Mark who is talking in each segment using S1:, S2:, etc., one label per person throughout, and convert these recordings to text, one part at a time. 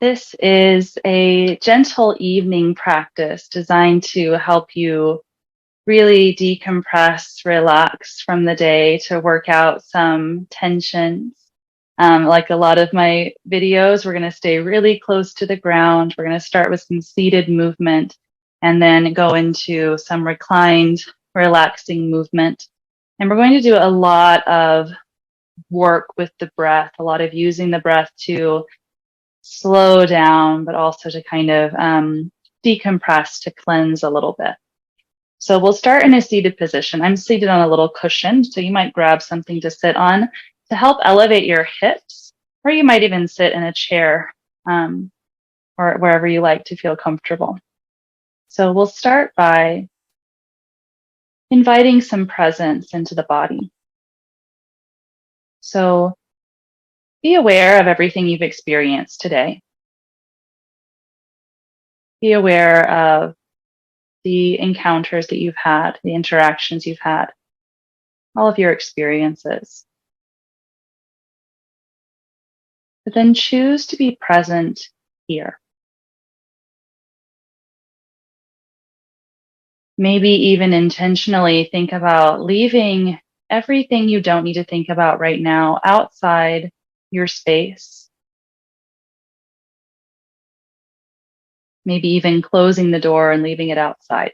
S1: This is a gentle evening practice designed to help you really decompress, relax from the day to work out some tensions. Like a lot of my videos, we're going to stay really close to the ground. We're going to start with some seated movement and then go into some reclined, relaxing movement. And we're going to do a lot of work with the breath, a lot of using the breath to slow down, but also to kind of decompress, to cleanse a little bit. So we'll start in a seated position. I'm seated on a little cushion, so you might grab something to sit on to help elevate your hips, or you might even sit in a chair or wherever you like to feel comfortable. So we'll start by inviting some presence into the body. So be aware of everything you've experienced today. Be aware of the encounters that you've had, the interactions you've had, all of your experiences. But then choose to be present here. Maybe even intentionally think about leaving everything you don't need to think about right now outside your space. Maybe even closing the door and leaving it outside.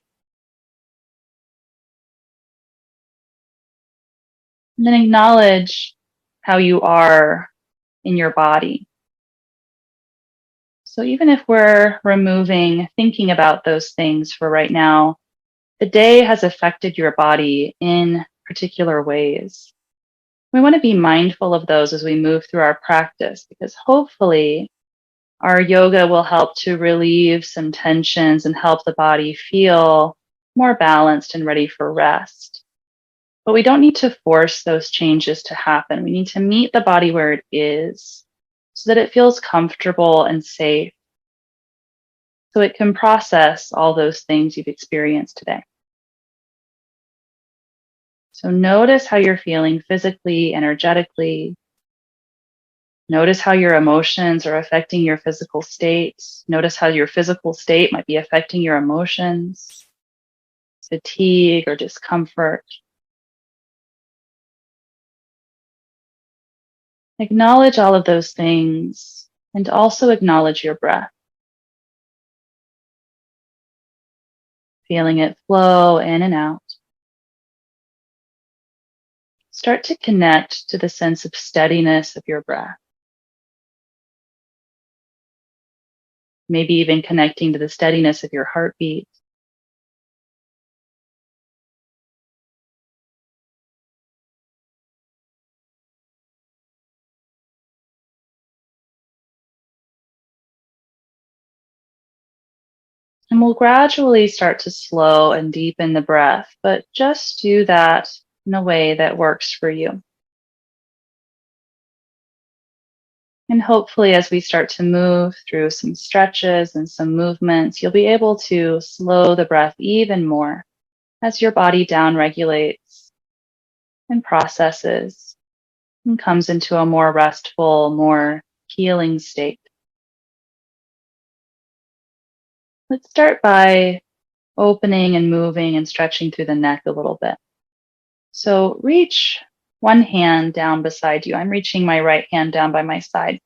S1: And then acknowledge how you are in your body. So even if we're removing thinking about those things for right now, the day has affected your body in particular ways. We want to be mindful of those as we move through our practice, because hopefully our yoga will help to relieve some tensions and help the body feel more balanced and ready for rest. But we don't need to force those changes to happen. We need to meet the body where it is so that it feels comfortable and safe, so it can process all those things you've experienced today. So notice how you're feeling physically, energetically. Notice how your emotions are affecting your physical state. Notice how your physical state might be affecting your emotions, fatigue or discomfort. Acknowledge all of those things and also acknowledge your breath. Feeling it flow in and out. Start to connect to the sense of steadiness of your breath. Maybe even connecting to the steadiness of your heartbeat. And we'll gradually start to slow and deepen the breath, but just do that in a way that works for you. And hopefully, as we start to move through some stretches and some movements, you'll be able to slow the breath even more as your body downregulates and processes and comes into a more restful, more healing state. Let's start by opening and moving and stretching through the neck a little bit. So reach one hand down beside you. I'm reaching my right hand down by my side.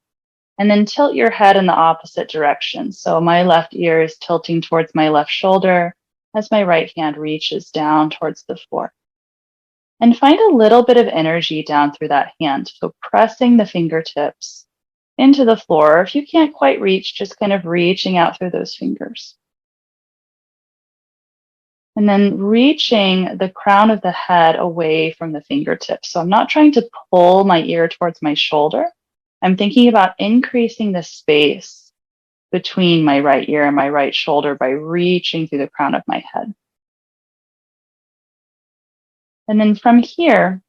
S1: And then tilt your head in the opposite direction. So my left ear is tilting towards my left shoulder as my right hand reaches down towards the floor. And find a little bit of energy down through that hand. So pressing the fingertips into the floor. If you can't quite reach, just kind of reaching out through those fingers. And then reaching the crown of the head away from the fingertips. So I'm not trying to pull my ear towards my shoulder. I'm thinking about increasing the space between my right ear and my right shoulder by reaching through the crown of my head. And then from here,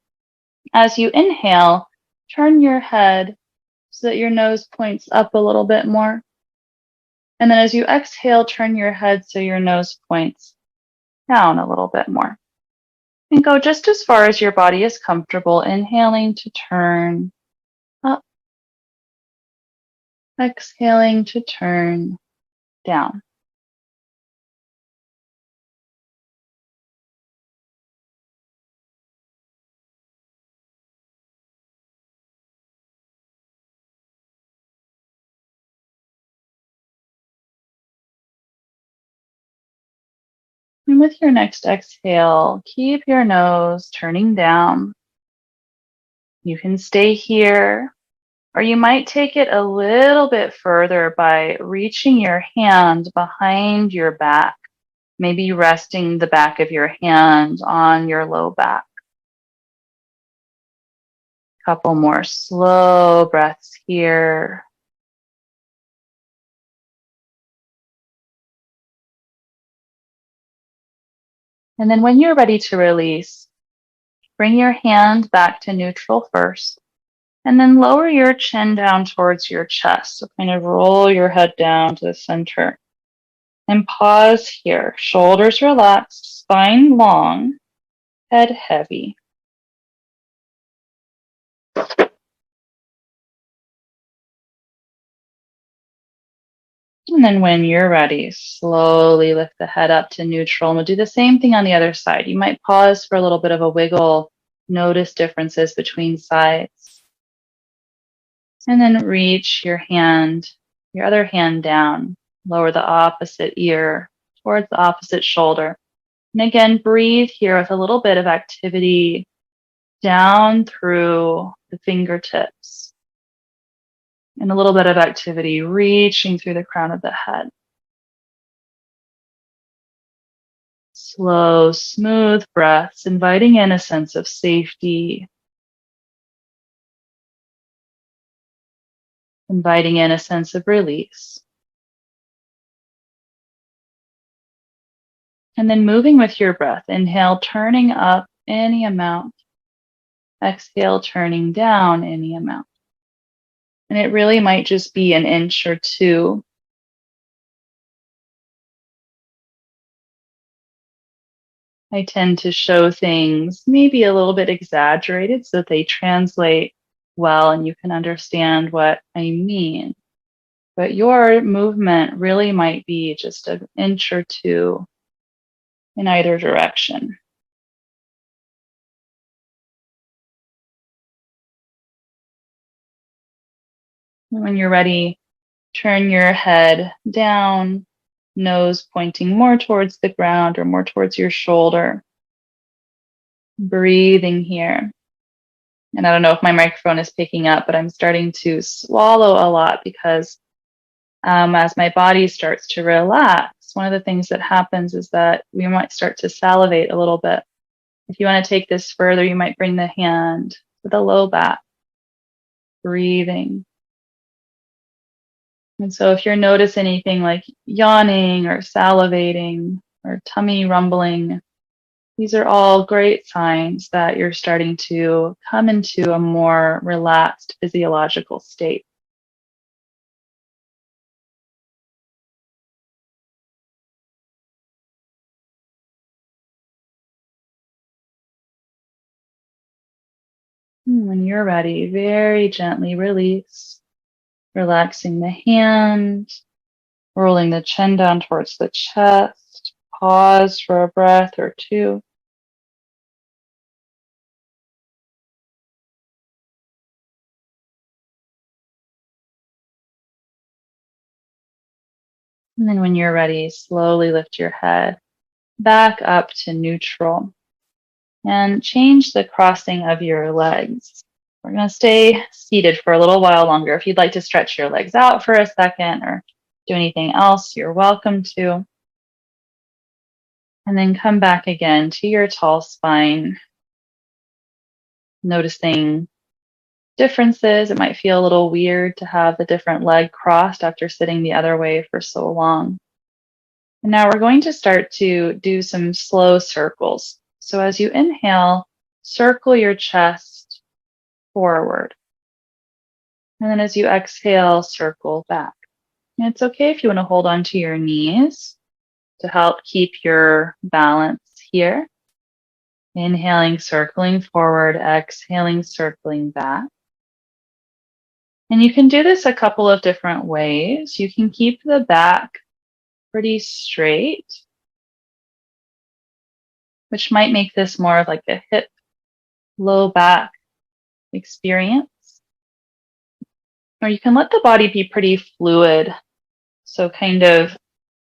S1: as you inhale, turn your head so that your nose points up a little bit more. And then as you exhale, turn your head so your nose points down a little bit more. And go just as far as your body is comfortable, inhaling to turn up Exhaling to turn down. And with your next exhale, keep your nose turning down. You can stay here, or you might take it a little bit further by reaching your hand behind your back, maybe resting the back of your hand on your low back. Couple more slow breaths here. And then when you're ready to release, bring your hand back to neutral first, and then lower your chin down towards your chest. So kind of roll your head down to the center. And pause here. Shoulders relaxed, spine long, head heavy. And then when you're ready, slowly lift the head up to neutral. And we'll do the same thing on the other side. You might pause for a little bit of a wiggle, notice differences between sides. And then reach your hand, your other hand down. Lower the opposite ear towards the opposite shoulder. And again, breathe here with a little bit of activity down through the fingertips. And a little bit of activity reaching through the crown of the head. Slow, smooth breaths, inviting in a sense of safety, inviting in a sense of release. And then moving with your breath. Inhale, turning up any amount. Exhale, turning down any amount. And it really might just be an inch or two. I tend to show things maybe a little bit exaggerated so that they translate well and you can understand what I mean. But your movement really might be just an inch or two in either direction. When you're ready, turn your head down, nose pointing more towards the ground or more towards your shoulder. Breathing here. And I don't know if my microphone is picking up, but I'm starting to swallow a lot because as my body starts to relax, one of the things that happens is that we might start to salivate a little bit. If you want to take this further, you might bring the hand to the low back, breathing. And so if you're noticing anything like yawning or salivating or tummy rumbling, these are all great signs that you're starting to come into a more relaxed physiological state. When you're ready, very gently release, relaxing the hand, rolling the chin down towards the chest. Pause for a breath or two. And then when you're ready, slowly lift your head back up to neutral and change the crossing of your legs. We're going to stay seated for a little while longer. If you'd like to stretch your legs out for a second or do anything else, you're welcome to. And then come back again to your tall spine, noticing differences. It might feel a little weird to have the different leg crossed after sitting the other way for so long. And now we're going to start to do some slow circles. So as you inhale, circle your chest forward. And then as you exhale, circle back. And it's okay if you want to hold on to your knees to help keep your balance here. Inhaling, circling forward, exhaling, circling back. And you can do this a couple of different ways. You can keep the back pretty straight, which might make this more of like a hip, low back experience. Or you can let the body be pretty fluid. So kind of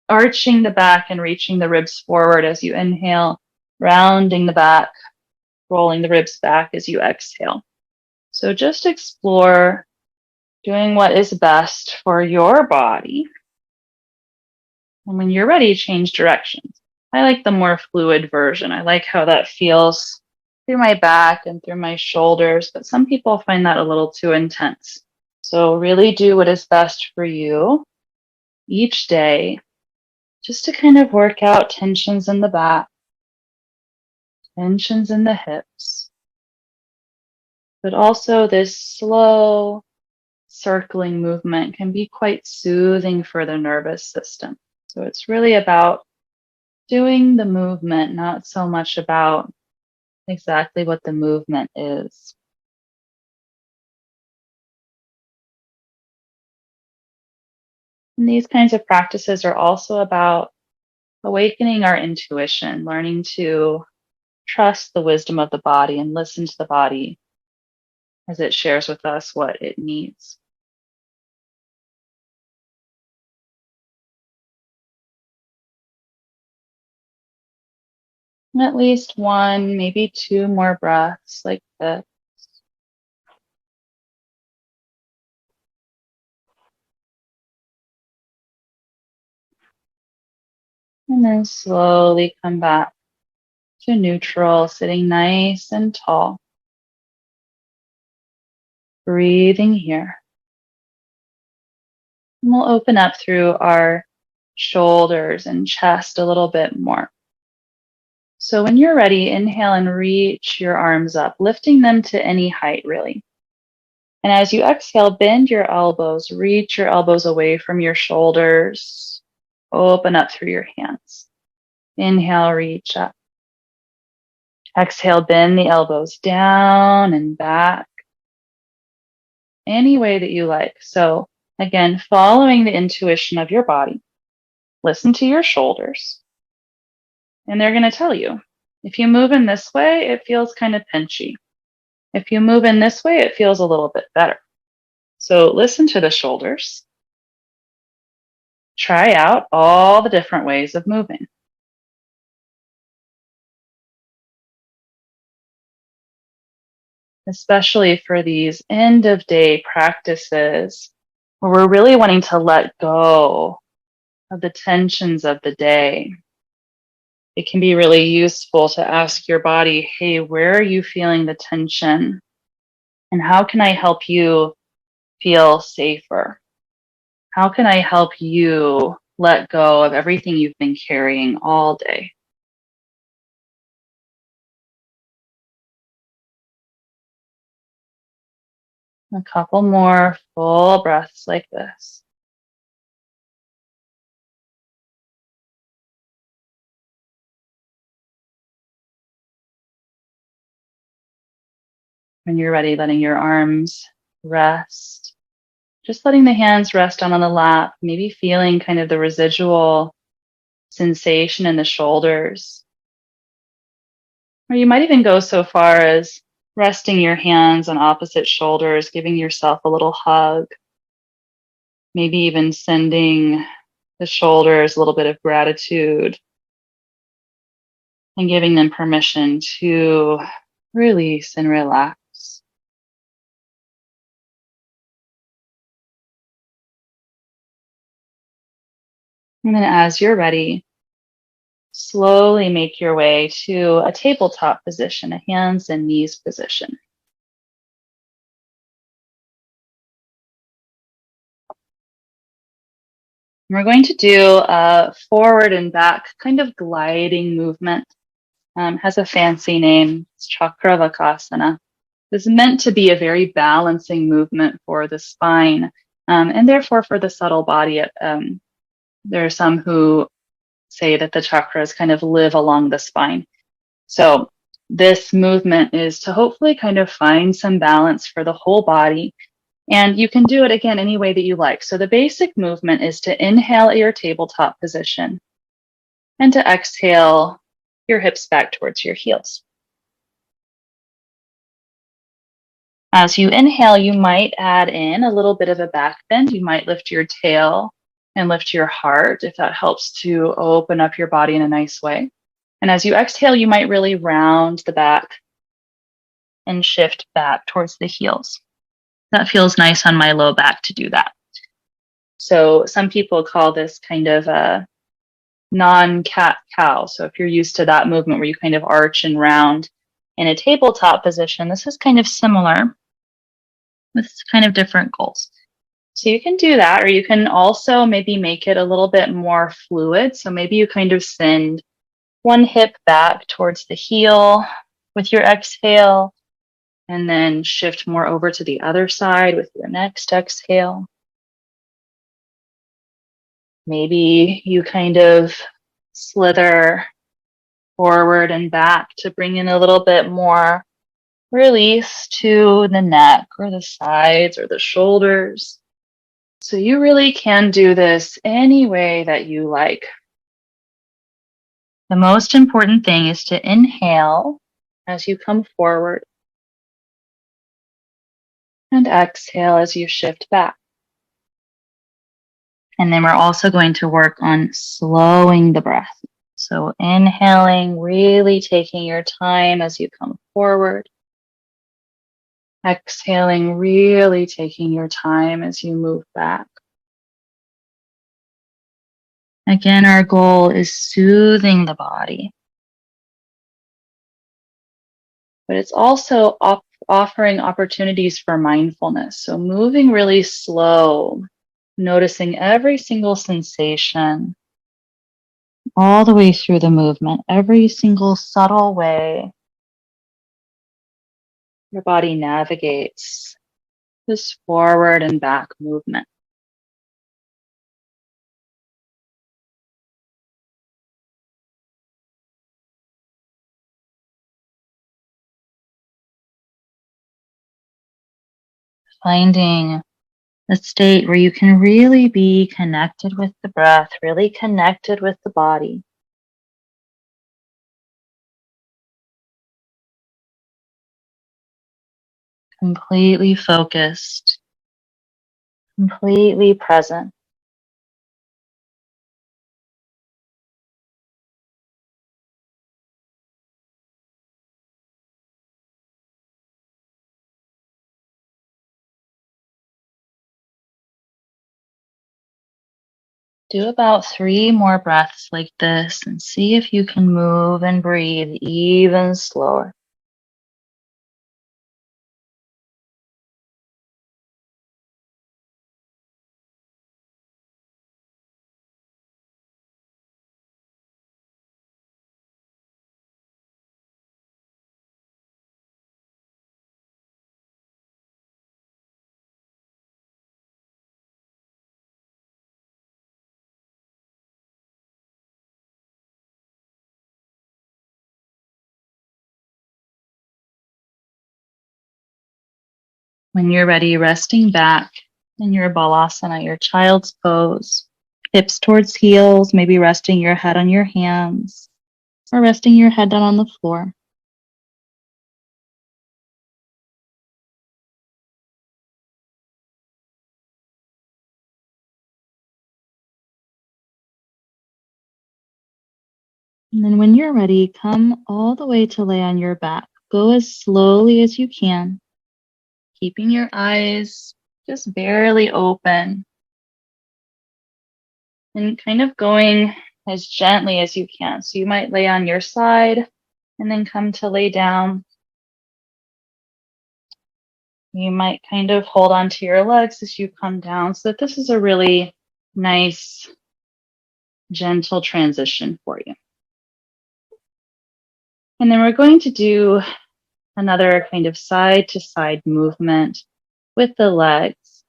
S1: arching the back and reaching the ribs forward as you inhale, rounding the back, rolling the ribs back as you exhale. So just explore doing what is best for your body. And when you're ready, change directions. I like the more fluid version. I like how that feels through my back and through my shoulders, but some people find that a little too intense. So really do what is best for you each day, just to kind of work out tensions in the back, tensions in the hips, but also this slow circling movement can be quite soothing for the nervous system. So it's really about doing the movement, not so much about exactly what the movement is. And these kinds of practices are also about awakening our intuition, learning to trust the wisdom of the body and listen to the body as it shares with us what it needs. And at least one, maybe two more breaths like this. And then slowly come back to neutral, sitting nice and tall. Breathing here. And we'll open up through our shoulders and chest a little bit more. So when you're ready, inhale and reach your arms up, lifting them to any height, really. And as you exhale, bend your elbows, reach your elbows away from your shoulders, open up through your hands. Inhale, reach up. Exhale, bend the elbows down and back, any way that you like. So again, following the intuition of your body, listen to your shoulders, and they're going to tell you. If you move in this way, it feels kind of pinchy. If you move in this way, it feels a little bit better. So listen to the shoulders. Try out all the different ways of moving. Especially for these end of day practices where we're really wanting to let go of the tensions of the day. It can be really useful to ask your body, hey, where are you feeling the tension? And how can I help you feel safer? How can I help you let go of everything you've been carrying all day? A couple more full breaths like this. When you're ready, letting your arms rest. Just letting the hands rest down on the lap, maybe feeling kind of the residual sensation in the shoulders. Or you might even go so far as resting your hands on opposite shoulders, giving yourself a little hug. Maybe even sending the shoulders a little bit of gratitude and giving them permission to release and relax. And then as you're ready, slowly make your way to a tabletop position, a hands and knees position. We're going to do a forward and back kind of gliding movement. Has a fancy name. It's Chakravakasana. It's meant to be a very balancing movement for the spine and therefore for the subtle body. There are some who say that the chakras kind of live along the spine. So this movement is to hopefully kind of find some balance for the whole body, And you can do it again any way that you like. So the basic movement is to inhale at your tabletop position and to exhale your hips back towards your heels. As you inhale, you might add in a little bit of a back bend. You might lift your tail and lift your heart if that helps to open up your body in a nice way. And as you exhale, you might really round the back and shift back towards the heels. That feels nice on my low back to do that. So some people call this kind of a non-cat cow. So if you're used to that movement where you kind of arch and round in a tabletop position, this is kind of similar with kind of different goals. So you can do that, or you can also maybe make it a little bit more fluid. So maybe you kind of send one hip back towards the heel with your exhale, and then shift more over to the other side with your next exhale. Maybe you kind of slither forward and back to bring in a little bit more release to the neck or the sides or the shoulders. So you really can do this any way that you like. The most important thing is to inhale as you come forward and exhale as you shift back. And then we're also going to work on slowing the breath. So inhaling, really taking your time as you come forward. Exhaling, really taking your time as you move back. Again, our goal is soothing the body. But it's also offering opportunities for mindfulness. So moving really slow, noticing every single sensation all the way through the movement, every single subtle way your body navigates this forward and back movement. Finding a state where you can really be connected with the breath, really connected with the body. Completely focused, completely present. Do about 3 more breaths like this and see if you can move and breathe even slower. When you're ready, resting back in your balasana, your child's pose, hips towards heels, maybe resting your head on your hands or resting your head down on the floor. And then when you're ready, come all the way to lay on your back. Go as slowly as you can, keeping your eyes just barely open and kind of going as gently as you can. So you might lay on your side and then come to lay down. You might kind of hold on to your legs as you come down so that this is a really nice, gentle transition for you. And then we're going to do another kind of side to side movement with the legs.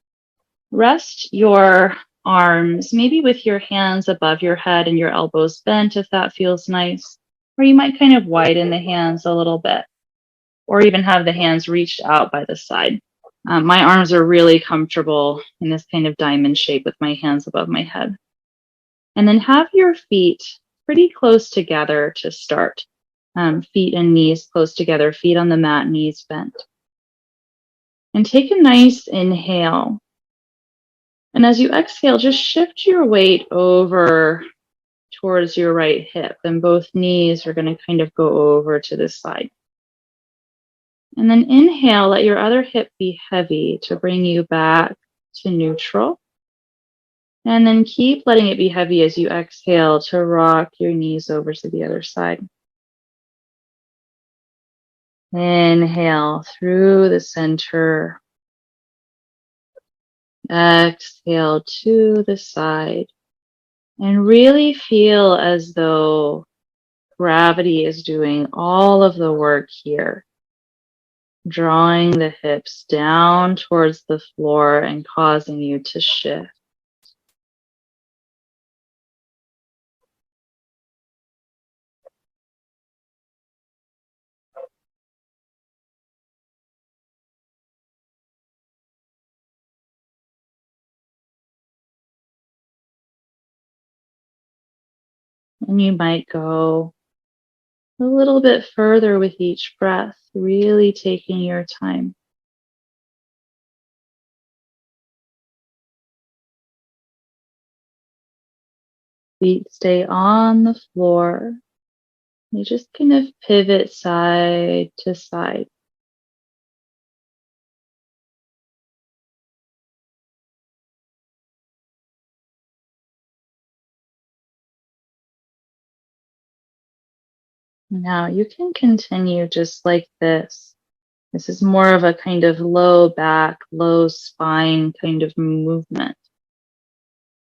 S1: Rest your arms, maybe with your hands above your head and your elbows bent if that feels nice. Or you might kind of widen the hands a little bit, or even have the hands reached out by the side. My arms are really comfortable in this kind of diamond shape with my hands above my head. And then have your feet pretty close together to start. Feet and knees close together, feet on the mat, knees bent. And take a nice inhale. And as you exhale, just shift your weight over towards your right hip, and both knees are going to kind of go over to the side. And then inhale, let your other hip be heavy to bring you back to neutral. And then keep letting it be heavy as you exhale to rock your knees over to the other side. Inhale through the center. Exhale to the side. And really feel as though gravity is doing all of the work here, drawing the hips down towards the floor and causing you to shift. And you might go a little bit further with each breath, really taking your time. Feet stay on the floor. You just kind of pivot side to side. Now you can continue just like this. This is more of a kind of low back, low spine kind of movement.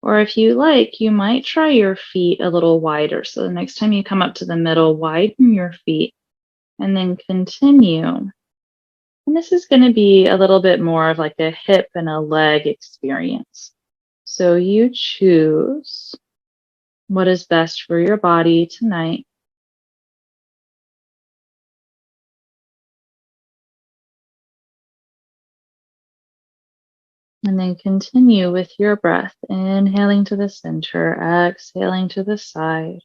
S1: Or if you like, you might try your feet a little wider. So the next time you come up to the middle, widen your feet and then continue. And this is going to be a little bit more of like a hip and a leg experience. So you choose what is best for your body tonight. And then continue with your breath, inhaling to the center, exhaling to the side,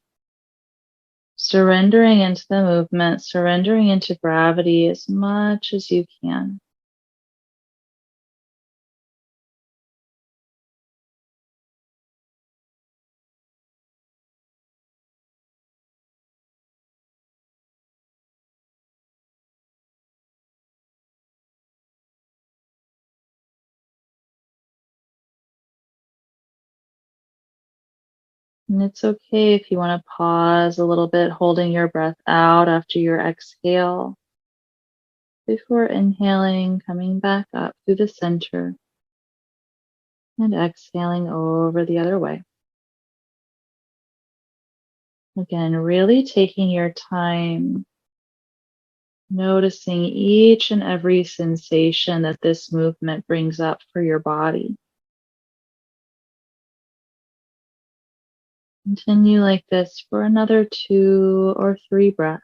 S1: surrendering into the movement, surrendering into gravity as much as you can. And it's okay if you want to pause a little bit, holding your breath out after your exhale before inhaling, coming back up through the center and exhaling over the other way. Again, really taking your time, noticing each and every sensation that this movement brings up for your body. Continue like this for another 2 or 3 breaths.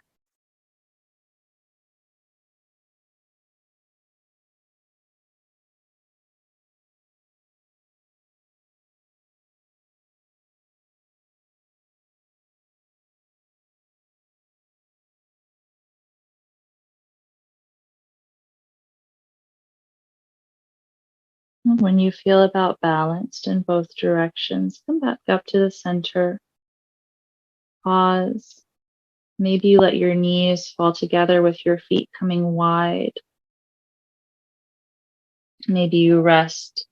S1: And when you feel about balanced in both directions, come back up to the center. Pause. Maybe you let your knees fall together with your feet coming wide. Maybe you rest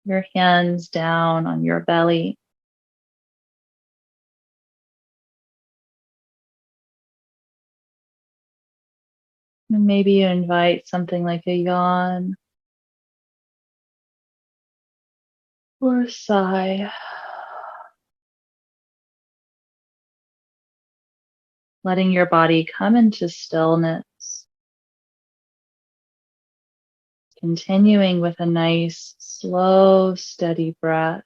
S1: your hands down on your belly. And maybe you invite something like a yawn or a sigh. Letting your body come into stillness. Continuing with a nice, slow, steady breath,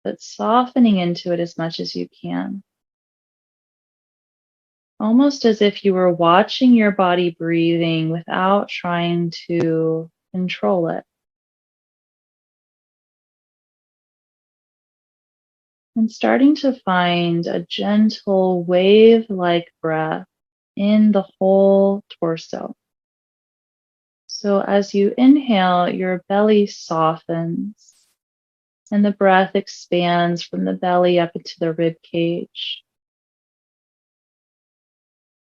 S1: but softening into it as much as you can. Almost as if you were watching your body breathing without trying to control it. And starting to find a gentle wave-like breath in the whole torso. So as you inhale, your belly softens and the breath expands from the belly up into the rib cage.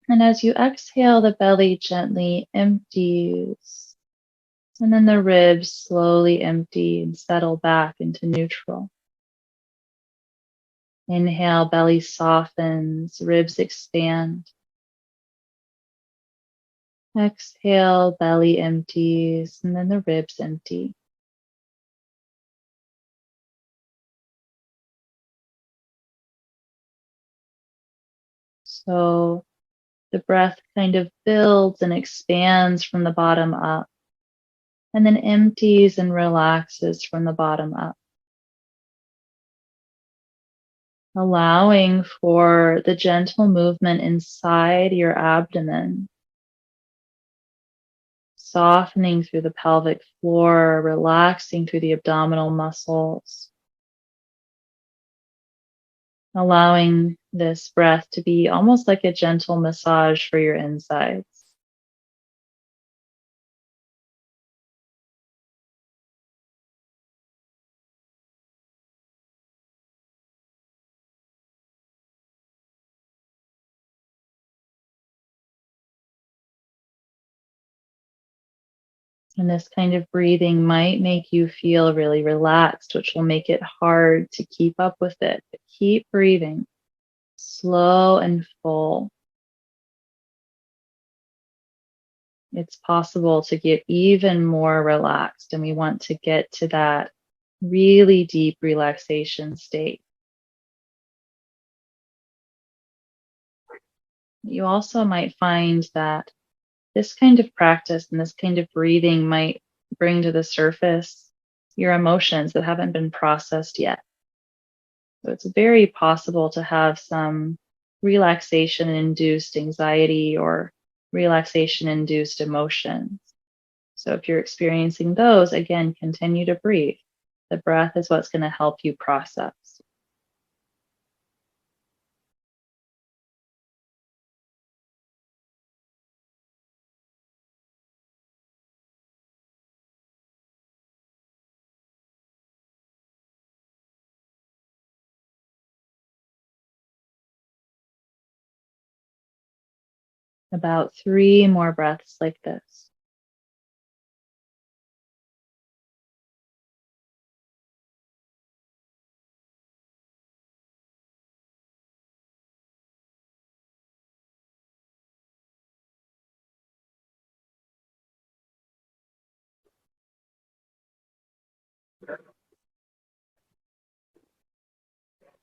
S1: And as you exhale, the belly gently empties, and then the ribs slowly empty and settle back into neutral. Inhale, belly softens, ribs expand. Exhale, belly empties, and then the ribs empty. So the breath kind of builds and expands from the bottom up, and then empties and relaxes from the bottom up. Allowing for the gentle movement inside your abdomen, softening through the pelvic floor, relaxing through the abdominal muscles, allowing this breath to be almost like a gentle massage for your insides. And this kind of breathing might make you feel really relaxed, which will make it hard to keep up with it. But keep breathing slow and full. It's possible to get even more relaxed, and we want to get to that really deep relaxation state. You also might find that this kind of practice and this kind of breathing might bring to the surface your emotions that haven't been processed yet. So it's very possible to have some relaxation induced anxiety or relaxation induced emotions. So if you're experiencing those, again, continue to breathe. The breath is what's going to help you process. About 3 more breaths like this.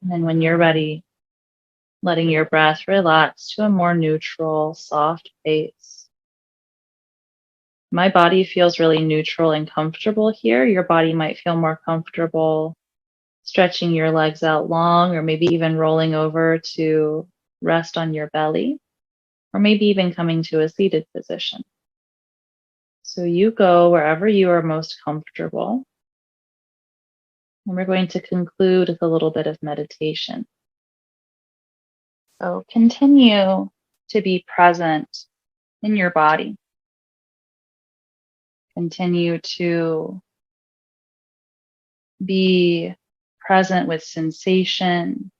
S1: And then when you're ready, letting your breath relax to a more neutral, soft pace. My body feels really neutral and comfortable here. Your body might feel more comfortable stretching your legs out long, or maybe even rolling over to rest on your belly, or maybe even coming to a seated position. So you go wherever you are most comfortable. And we're going to conclude with a little bit of meditation. So continue to be present in your body. Continue to be present with sensation,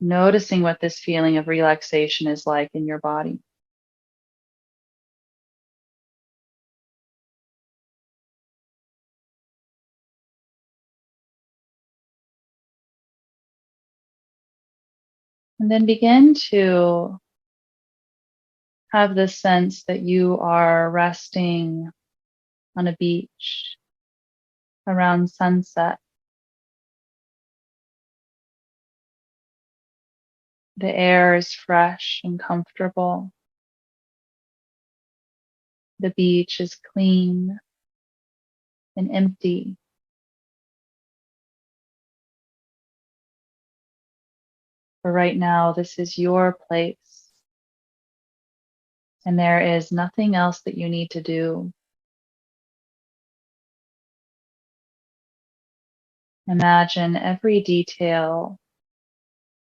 S1: noticing what this feeling of relaxation is like in your body. And then begin to have this sense that you are resting on a beach around sunset. The air is fresh and comfortable. The beach is clean and empty. For right now, this is your place, and there is nothing else that you need to do. Imagine every detail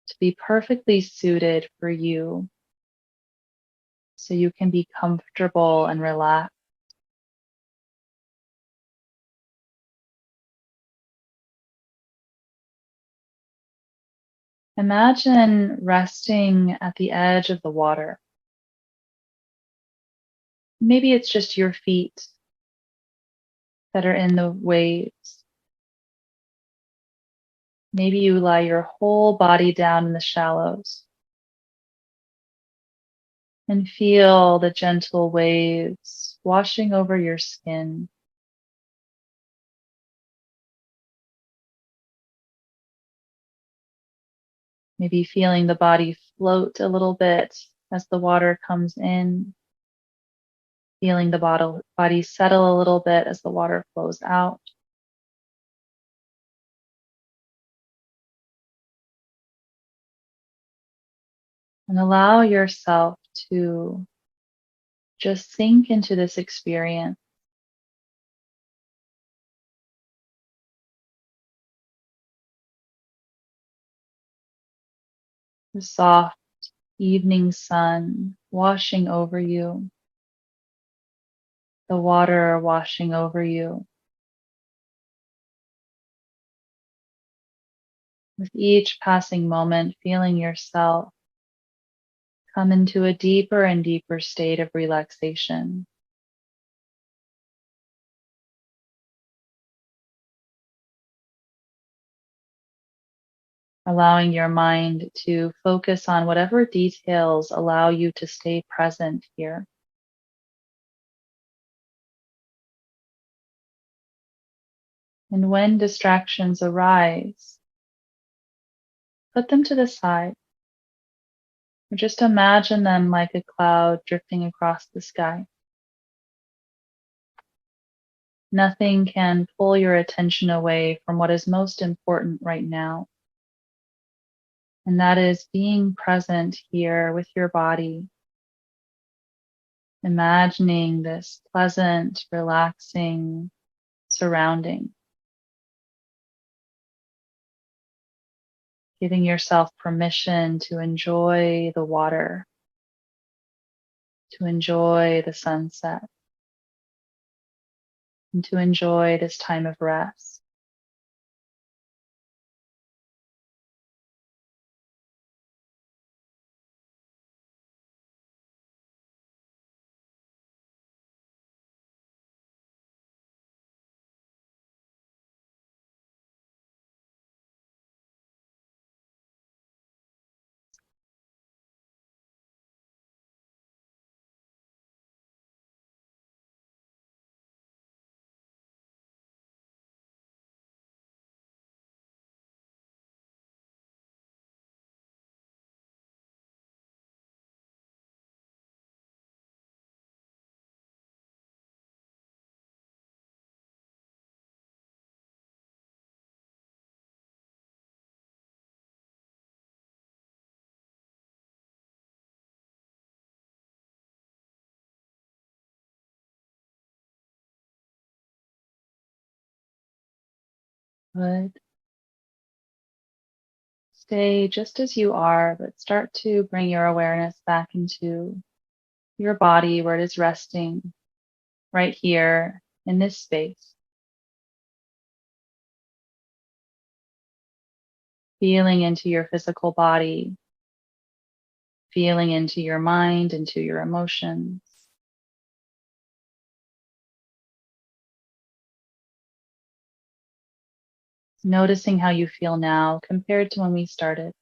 S1: to be perfectly suited for you so you can be comfortable and relaxed. Imagine resting at the edge of the water. Maybe it's just your feet that are in the waves. Maybe you lie your whole body down in the shallows and feel the gentle waves washing over your skin. Maybe feeling the body float a little bit as the water comes in, feeling the body settle a little bit as the water flows out. And allow yourself to just sink into this experience. The soft evening sun washing over you, the water washing over you. With each passing moment, feeling yourself come into a deeper and deeper state of relaxation. Allowing your mind to focus on whatever details allow you to stay present here. And when distractions arise, put them to the side or just imagine them like a cloud drifting across the sky. Nothing can pull your attention away from what is most important right now. And that is being present here with your body, imagining this pleasant, relaxing surrounding, giving yourself permission to enjoy the water, to enjoy the sunset, and to enjoy this time of rest. Good. Stay just as you are, but start to bring your awareness back into your body where it is resting right here in this space. Feeling into your physical body, feeling into your mind, into your emotions. Noticing how you feel now compared to when we started.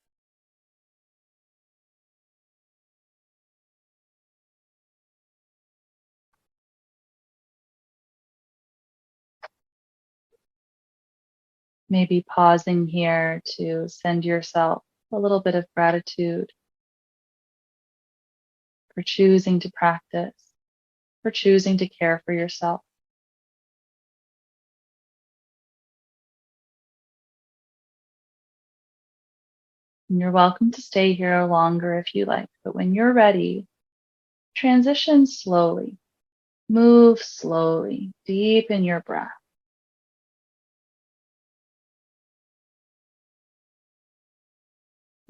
S1: Maybe pausing here to send yourself a little bit of gratitude for choosing to practice, for choosing to care for yourself. And you're welcome to stay here longer if you like, but when you're ready, transition slowly. Move slowly, deep in your breath.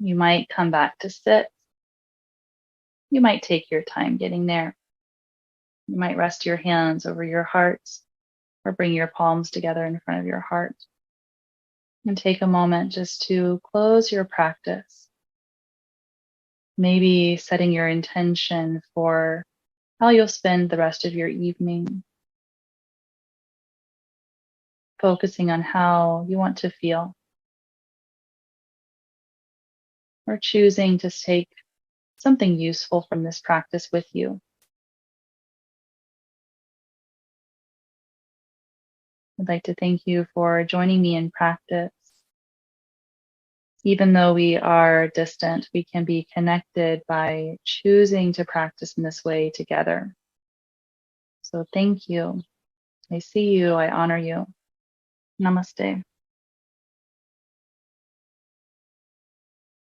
S1: You might come back to sit. You might take your time getting there. You might rest your hands over your heart or bring your palms together in front of your heart. And take a moment just to close your practice. Maybe setting your intention for how you'll spend the rest of your evening, focusing on how you want to feel, or choosing to take something useful from this practice with you. I'd like to thank you for joining me in practice. Even though we are distant, we can be connected by choosing to practice in this way together. So thank you. I see you. I honor you. Namaste.